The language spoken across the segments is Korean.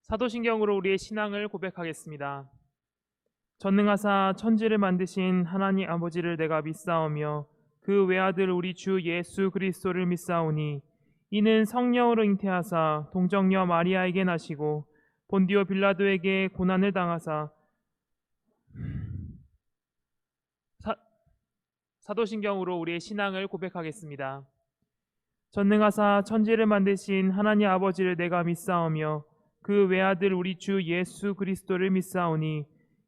사도신경으로 우리의 신앙을 고백하겠습니다. 전능하사 천지를 만드신 하나님 아버지를 내가 믿사오며 그 외아들 우리 주 예수 그리스도를 믿사오니 이는 성령으로 잉태하사 동정녀 마리아에게 나시고 본디오 빌라도에게 고난을 당하사 사도신경으로 우리의 신앙을 고백하겠습니다. 전능하사 천지를 만드신 하나님 아버지를 내가 믿사오며 그 외아들 우리 주 예수 그리스도를 믿사오니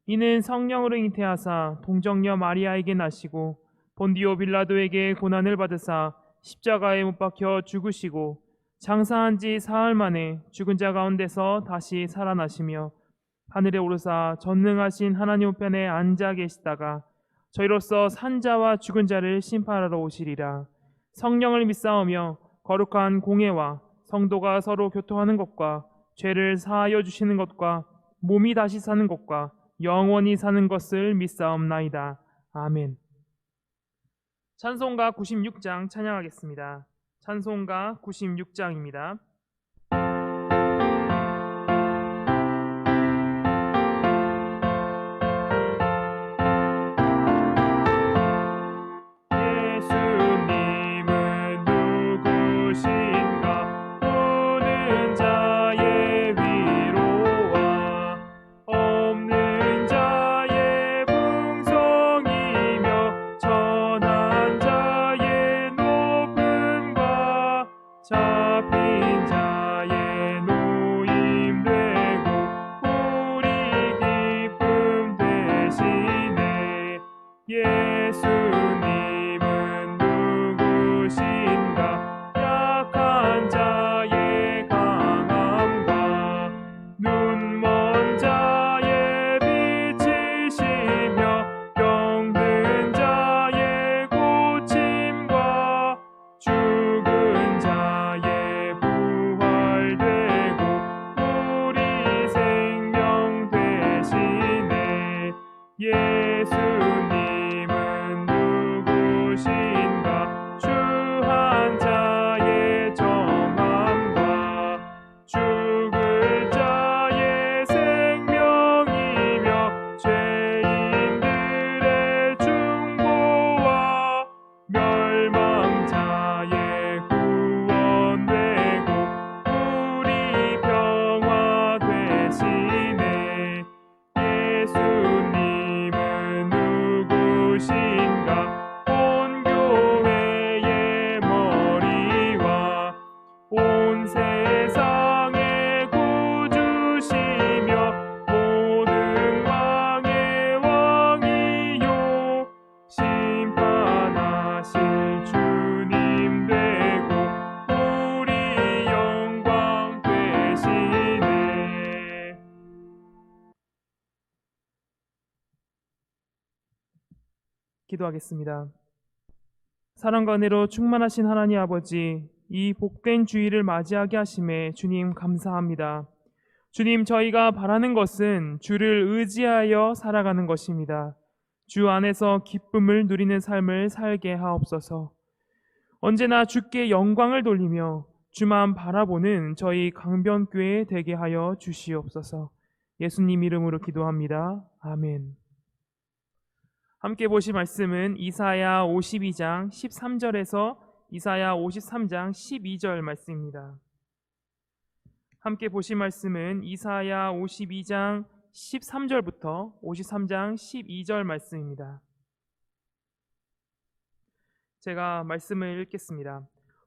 이는 성령으로 잉태하사 동정녀 마리아에게 나시고 본디오 빌라도에게 고난을 받으사 십자가에 못 박혀 죽으시고 장사한 지 사흘 만에 죽은 자 가운데서 다시 살아나시며 하늘에 오르사 전능하신 하나님 우편에 앉아 계시다가 저희로서 산자와 죽은 자를 심판하러 오시리라. 성령을 믿사오며 거룩한 공예와 성도가 서로 교통하는 것과 죄를 사하여 주시는 것과 몸이 다시 사는 것과 영원히 사는 것을 믿사옵나이다. 아멘. 찬송가 96장 찬양하겠습니다. 찬송가 96장입니다. 예수님은 누구신가? 약한 자의 강함과 눈먼 자의 빛이시며 병든 자의 고침과 죽은 자의 부활되고 우리 생명 되시네. 예수님 기도하겠습니다. 사랑과 은혜로 충만하신 하나님 아버지, 이 복된 주일을 맞이하게 하심에 주님 감사합니다. 주님, 저희가 바라는 것은 주를 의지하여 살아가는 것입니다. 주 안에서 기쁨을 누리는 삶을 살게 하옵소서. 언제나 주께 영광을 돌리며 주만 바라보는 저희 강변교회 되게 하여 주시옵소서. 예수님 이름으로 기도합니다. 아멘. 함께 보실 말씀은 이사야 52장 13절에서 이사야 53장 12절 말씀입니다. 함께 보실 말씀은 이사야 52장 13절부터 53장 12절 말씀입니다. 제가 말씀을 읽겠습니다.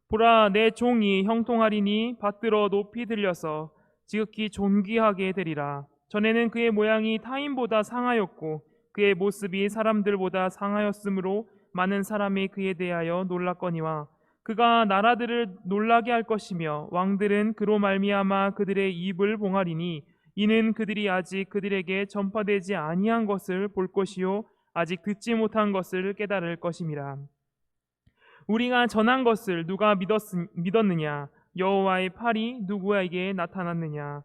보라, 내 종이 형통하리니 받들어 높이 들려서 지극히 존귀하게 되리라. 전에는 그의 모양이 타인보다 상하였고 그의 모습이 사람들보다 상하였으므로 많은 사람이 그에 대하여 놀랐거니와 그가 나라들을 놀라게 할 것이며 왕들은 그로 말미암아 그들의 입을 봉하리니 이는 그들이 아직 그들에게 전파되지 아니한 것을 볼 것이요 아직 듣지 못한 것을 깨달을 것임이라. 우리가 전한 것을 누가 믿었느냐? 여호와의 팔이 누구에게 나타났느냐?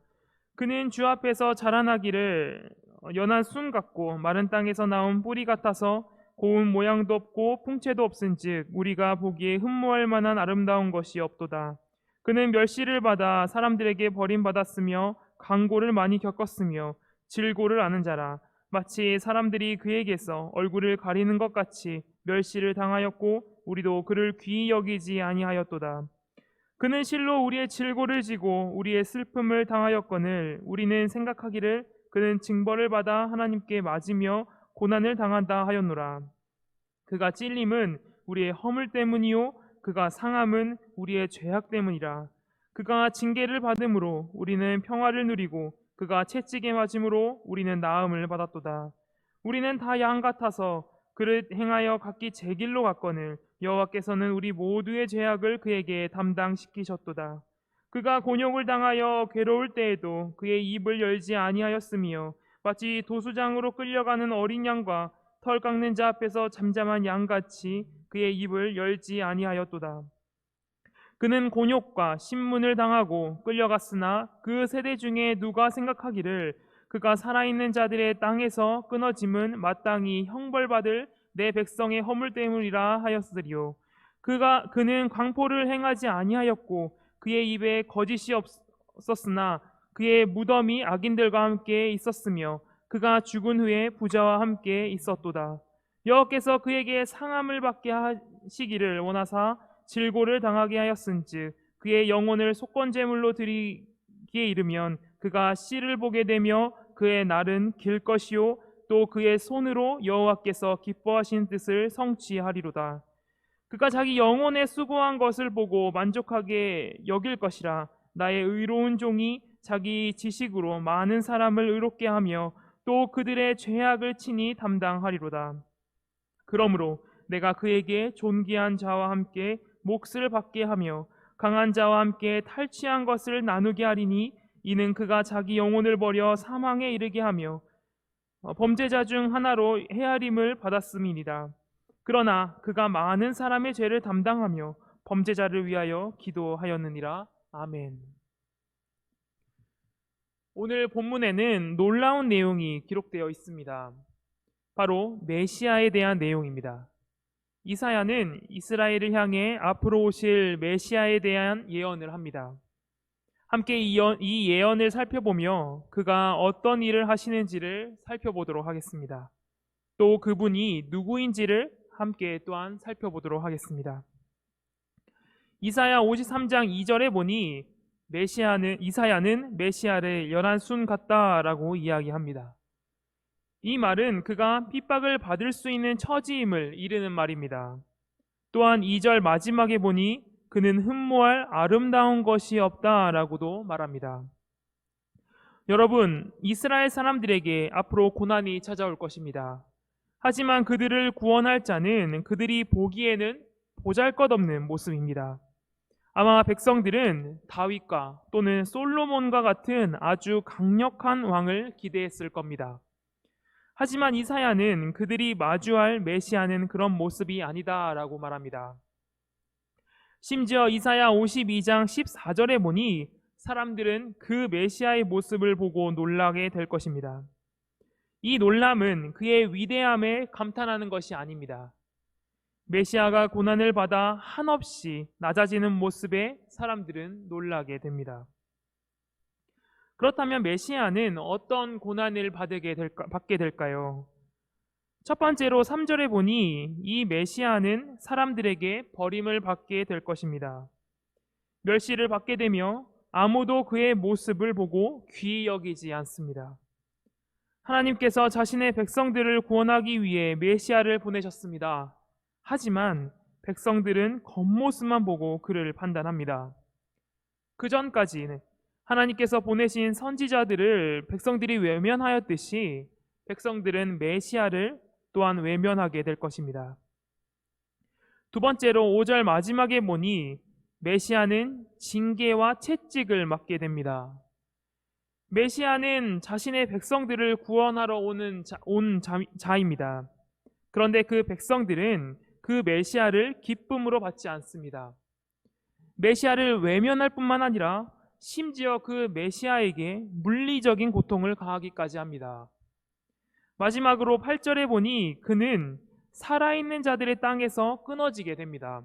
그는 주 앞에서 자라나기를 연한 순 같고 마른 땅에서 나온 뿌리 같아서 고운 모양도 없고 풍채도 없은즉 우리가 보기에 흠모할 만한 아름다운 것이 없도다. 그는 멸시를 받아 사람들에게 버림받았으며 강고를 많이 겪었으며 질고를 아는 자라. 마치 사람들이 그에게서 얼굴을 가리는 것 같이 멸시를 당하였고 우리도 그를 귀히 여기지 아니하였도다. 그는 실로 우리의 질고를 지고 우리의 슬픔을 당하였거늘 우리는 생각하기를 그는 징벌을 받아 하나님께 맞으며 고난을 당한다 하였노라. 그가 찔림은 우리의 허물 때문이요 그가 상함은 우리의 죄악 때문이라. 그가 징계를 받음으로 우리는 평화를 누리고 그가 채찍에 맞음으로 우리는 나음을 받았도다. 우리는 다 양 같아서 그를 행하여 각기 제 길로 갔거늘 여호와께서는 우리 모두의 죄악을 그에게 담당시키셨도다. 그가 곤욕을 당하여 괴로울 때에도 그의 입을 열지 아니하였으며 마치 도수장으로 끌려가는 어린 양과 털 깎는 자 앞에서 잠잠한 양같이 그의 입을 열지 아니하였도다. 그는 곤욕과 신문을 당하고 끌려갔으나 그 세대 중에 누가 생각하기를 그가 살아있는 자들의 땅에서 끊어짐은 마땅히 형벌받을 내 백성의 허물 때문이라 하였으리요. 그는 광포를 행하지 아니하였고 그의 입에 거짓이 없었으나 그의 무덤이 악인들과 함께 있었으며 그가 죽은 후에 부자와 함께 있었도다. 여호와께서 그에게 상함을 받게 하시기를 원하사 질고를 당하게 하였은즉 그의 영혼을 속건제물로 드리기에 이르면 그가 씨를 보게 되며 그의 날은 길 것이요 또 그의 손으로 여호와께서 기뻐하신 뜻을 성취하리로다. 그가 자기 영혼에 수고한 것을 보고 만족하게 여길 것이라. 나의 의로운 종이 자기 지식으로 많은 사람을 의롭게 하며 또 그들의 죄악을 친히 담당하리로다. 그러므로 내가 그에게 존귀한 자와 함께 몫을 받게 하며 강한 자와 함께 탈취한 것을 나누게 하리니 이는 그가 자기 영혼을 버려 사망에 이르게 하며 범죄자 중 하나로 헤아림을 받았음이니라. 그러나 그가 많은 사람의 죄를 담당하며 범죄자를 위하여 기도하였느니라. 아멘. 오늘 본문에는 놀라운 내용이 기록되어 있습니다. 바로 메시아에 대한 내용입니다. 이사야는 이스라엘을 향해 앞으로 오실 메시아에 대한 예언을 합니다. 함께 이 예언을 살펴보며 그가 어떤 일을 하시는지를 살펴보도록 하겠습니다. 또 그분이 누구인지를 함께 또한 살펴보도록 하겠습니다. 이사야 53장 2절에 보니 이사야는 메시아를 열한 순 같다라고 이야기합니다. 이 말은 그가 핍박을 받을 수 있는 처지임을 이르는 말입니다. 또한 2절 마지막에 보니 그는 흠모할 아름다운 것이 없다라고도 말합니다. 여러분, 이스라엘 사람들에게 앞으로 고난이 찾아올 것입니다. 하지만 그들을 구원할 자는 그들이 보기에는 보잘것없는 모습입니다. 아마 백성들은 다윗과 또는 솔로몬과 같은 아주 강력한 왕을 기대했을 겁니다. 하지만 이사야는 그들이 마주할 메시아는 그런 모습이 아니다라고 말합니다. 심지어 이사야 52장 14절에 보니 사람들은 그 메시아의 모습을 보고 놀라게 될 것입니다. 이 놀람은 그의 위대함에 감탄하는 것이 아닙니다. 메시아가 고난을 받아 한없이 낮아지는 모습에 사람들은 놀라게 됩니다. 그렇다면 메시아는 어떤 고난을 받게 될까요? 첫 번째로 3절에 보니 이 메시아는 사람들에게 버림을 받게 될 것입니다. 멸시를 받게 되며 아무도 그의 모습을 보고 귀히 여기지 않습니다. 하나님께서 자신의 백성들을 구원하기 위해 메시아를 보내셨습니다. 하지만 백성들은 겉모습만 보고 그를 판단합니다. 그 전까지는 하나님께서 보내신 선지자들을 백성들이 외면하였듯이 백성들은 메시아를 또한 외면하게 될 것입니다. 두 번째로 5절 마지막에 보니 메시아는 징계와 채찍을 맞게 됩니다. 메시아는 자신의 백성들을 구원하러 온 자입니다. 그런데 그 백성들은 그 메시아를 기쁨으로 받지 않습니다. 메시아를 외면할 뿐만 아니라 심지어 그 메시아에게 물리적인 고통을 가하기까지 합니다. 마지막으로 8절에 보니 그는 살아있는 자들의 땅에서 끊어지게 됩니다.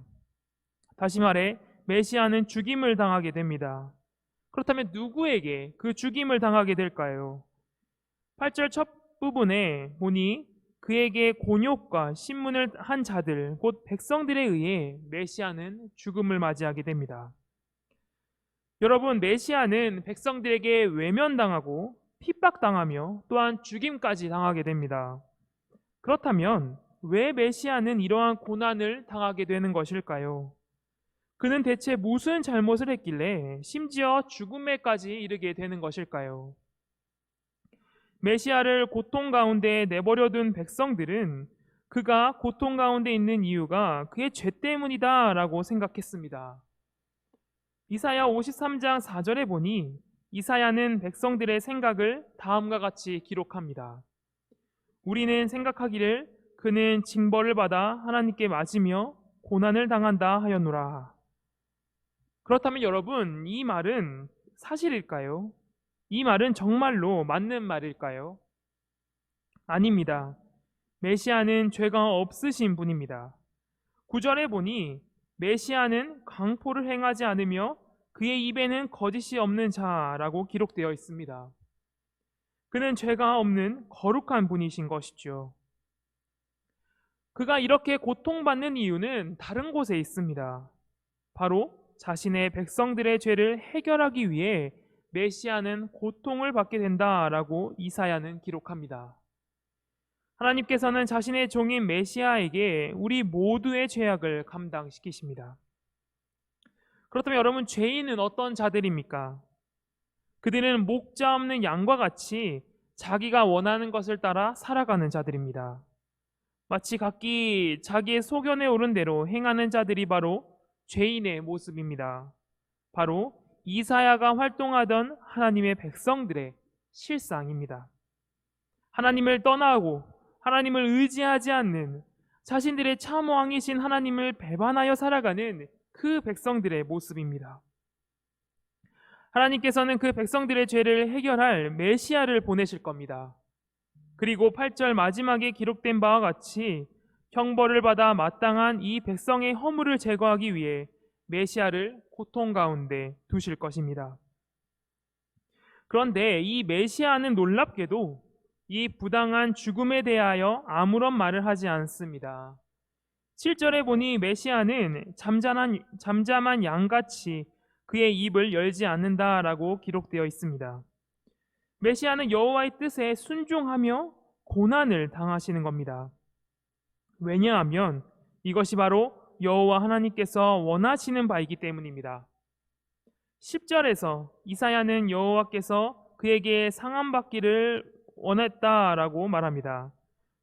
다시 말해 메시아는 죽임을 당하게 됩니다. 그렇다면 누구에게 그 죽임을 당하게 될까요? 8절 첫 부분에 보니 그에게 곤욕과 신문을 한 자들, 곧 백성들에 의해 메시아는 죽음을 맞이하게 됩니다. 여러분, 메시아는 백성들에게 외면당하고 핍박당하며 또한 죽임까지 당하게 됩니다. 그렇다면 왜 메시아는 이러한 고난을 당하게 되는 것일까요? 그는 대체 무슨 잘못을 했길래 심지어 죽음에까지 이르게 되는 것일까요? 메시아를 고통 가운데 내버려둔 백성들은 그가 고통 가운데 있는 이유가 그의 죄 때문이다라고 생각했습니다. 이사야 53장 4절에 보니 이사야는 백성들의 생각을 다음과 같이 기록합니다. 우리는 생각하기를 그는 징벌을 받아 하나님께 맞으며 고난을 당한다 하였노라. 그렇다면 여러분, 이 말은 사실일까요? 이 말은 정말로 맞는 말일까요? 아닙니다. 메시아는 죄가 없으신 분입니다. 9절에 보니 메시아는 강포를 행하지 않으며 그의 입에는 거짓이 없는 자라고 기록되어 있습니다. 그는 죄가 없는 거룩한 분이신 것이죠. 그가 이렇게 고통받는 이유는 다른 곳에 있습니다. 바로 자신의 백성들의 죄를 해결하기 위해 메시아는 고통을 받게 된다라고 이사야는 기록합니다. 하나님께서는 자신의 종인 메시아에게 우리 모두의 죄악을 감당시키십니다. 그렇다면 여러분, 죄인은 어떤 자들입니까? 그들은 목자 없는 양과 같이 자기가 원하는 것을 따라 살아가는 자들입니다. 마치 각기 자기의 소견에 오른 대로 행하는 자들이 바로 죄인의 모습입니다. 바로 이사야가 활동하던 하나님의 백성들의 실상입니다. 하나님을 떠나고 하나님을 의지하지 않는 자신들의 참 왕이신 하나님을 배반하여 살아가는 그 백성들의 모습입니다. 하나님께서는 그 백성들의 죄를 해결할 메시아를 보내실 겁니다. 그리고 8절 마지막에 기록된 바와 같이 형벌을 받아 마땅한 이 백성의 허물을 제거하기 위해 메시아를 고통 가운데 두실 것입니다. 그런데 이 메시아는 놀랍게도 이 부당한 죽음에 대하여 아무런 말을 하지 않습니다. 7절에 보니 메시아는 잠잠한 양같이 그의 입을 열지 않는다라고 기록되어 있습니다. 메시아는 여호와의 뜻에 순종하며 고난을 당하시는 겁니다. 왜냐하면 이것이 바로 여호와 하나님께서 원하시는 바이기 때문입니다. 10절에서 이사야는 여호와께서 그에게 상함받기를 원했다라고 말합니다.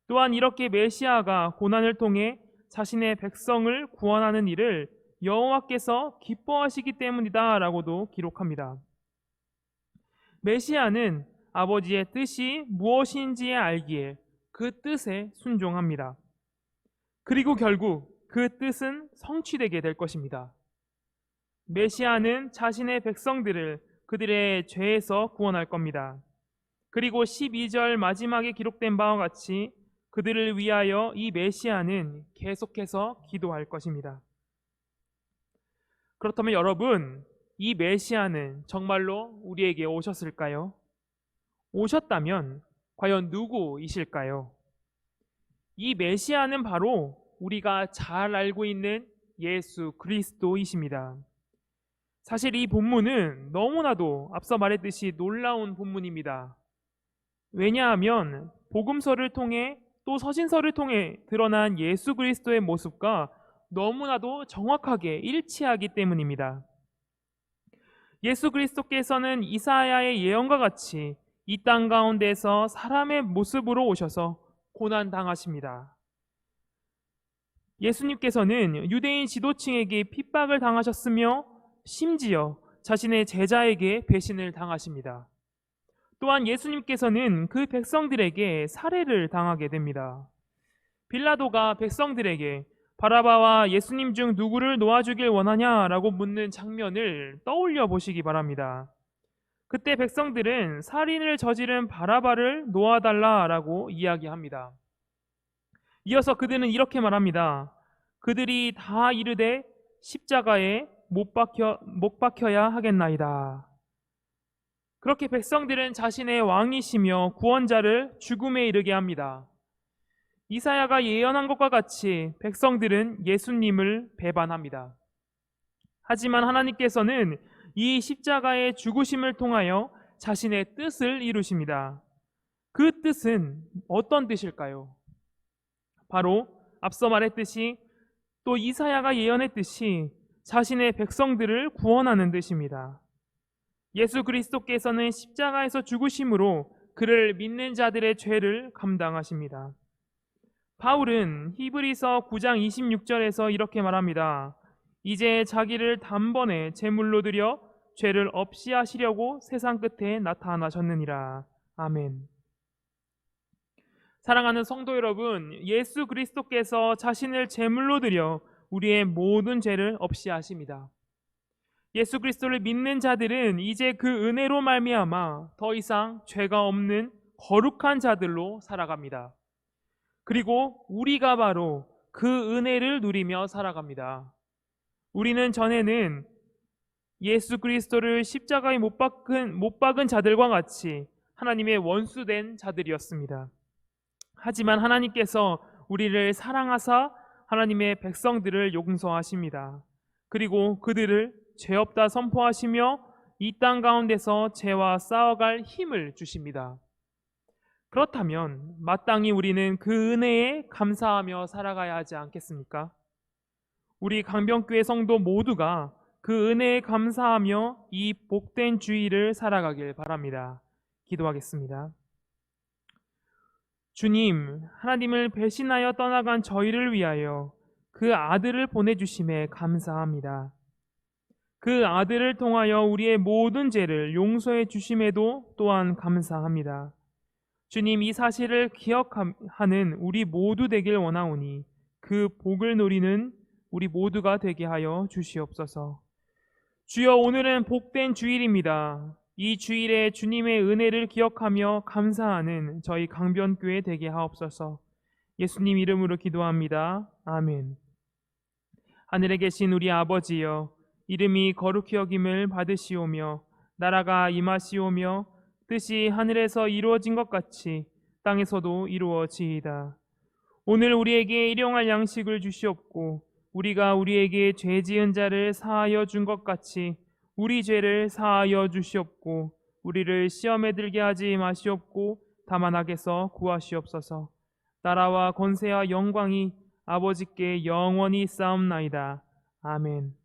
또한 이렇게 메시아가 고난을 통해 자신의 백성을 구원하는 일을 여호와께서 기뻐하시기 때문이다라고도 기록합니다. 메시아는 아버지의 뜻이 무엇인지 알기에 그 뜻에 순종합니다. 그리고 결국 그 뜻은 성취되게 될 것입니다. 메시아는 자신의 백성들을 그들의 죄에서 구원할 겁니다. 그리고 12절 마지막에 기록된 바와 같이 그들을 위하여 이 메시아는 계속해서 기도할 것입니다. 그렇다면 여러분, 이 메시아는 정말로 우리에게 오셨을까요? 오셨다면 과연 누구이실까요? 이 메시아는 바로 우리가 잘 알고 있는 예수 그리스도이십니다. 사실 이 본문은 너무나도 앞서 말했듯이 놀라운 본문입니다. 왜냐하면 복음서를 통해 또 서신서를 통해 드러난 예수 그리스도의 모습과 너무나도 정확하게 일치하기 때문입니다. 예수 그리스도께서는 이사야의 예언과 같이 이 땅 가운데서 사람의 모습으로 오셔서 고난당하십니다. 예수님께서는 유대인 지도층에게 핍박을 당하셨으며 심지어 자신의 제자에게 배신을 당하십니다. 또한 예수님께서는 그 백성들에게 살해를 당하게 됩니다. 빌라도가 백성들에게 바라바와 예수님 중 누구를 놓아주길 원하냐라고 묻는 장면을 떠올려 보시기 바랍니다. 그때 백성들은 살인을 저지른 바라바를 놓아달라라고 이야기합니다. 이어서 그들은 이렇게 말합니다. 그들이 다 이르되 십자가에 못 박혀야 하겠나이다. 그렇게 백성들은 자신의 왕이시며 구원자를 죽음에 이르게 합니다. 이사야가 예언한 것과 같이 백성들은 예수님을 배반합니다. 하지만 하나님께서는 이 십자가의 죽으심을 통하여 자신의 뜻을 이루십니다. 그 뜻은 어떤 뜻일까요? 바로 앞서 말했듯이 또 이사야가 예언했듯이 자신의 백성들을 구원하는 뜻입니다. 예수 그리스도께서는 십자가에서 죽으심으로 그를 믿는 자들의 죄를 감당하십니다. 바울은 히브리서 9장 26절에서 이렇게 말합니다. 이제 자기를 단번에 제물로 드려 죄를 없이 하시려고 세상 끝에 나타나셨느니라. 아멘. 사랑하는 성도 여러분, 예수 그리스도께서 자신을 제물로 드려 우리의 모든 죄를 없이 하십니다. 예수 그리스도를 믿는 자들은 이제 그 은혜로 말미암아 더 이상 죄가 없는 거룩한 자들로 살아갑니다. 그리고 우리가 바로 그 은혜를 누리며 살아갑니다. 우리는 전에는 예수 그리스도를 십자가에 못 박은 자들과 같이 하나님의 원수된 자들이었습니다. 하지만 하나님께서 우리를 사랑하사 하나님의 백성들을 용서하십니다. 그리고 그들을 죄 없다 선포하시며 이 땅 가운데서 죄와 싸워갈 힘을 주십니다. 그렇다면 마땅히 우리는 그 은혜에 감사하며 살아가야 하지 않겠습니까? 우리 강변교회 성도 모두가 그 은혜에 감사하며 이 복된 주일을 살아가길 바랍니다. 기도하겠습니다. 주님, 하나님을 배신하여 떠나간 저희를 위하여 그 아들을 보내주심에 감사합니다. 그 아들을 통하여 우리의 모든 죄를 용서해 주심에도 또한 감사합니다. 주님, 이 사실을 기억하는 우리 모두 되길 원하오니 그 복을 누리는 우리 모두가 되게 하여 주시옵소서. 주여, 오늘은 복된 주일입니다. 이 주일에 주님의 은혜를 기억하며 감사하는 저희 강변교회 되게 하옵소서. 예수님 이름으로 기도합니다. 아멘. 하늘에 계신 우리 아버지여, 이름이 거룩히 여김을 받으시오며 나라가 임하시오며 뜻이 하늘에서 이루어진 것 같이 땅에서도 이루어지이다. 오늘 우리에게 일용할 양식을 주시옵고 우리가 우리에게 죄 지은 자를 사하여 준 것 같이 우리 죄를 사하여 주시옵고 우리를 시험에 들게 하지 마시옵고 다만 악에서 구하시옵소서. 나라와 권세와 영광이 아버지께 영원히 쌓옵나이다. 아멘.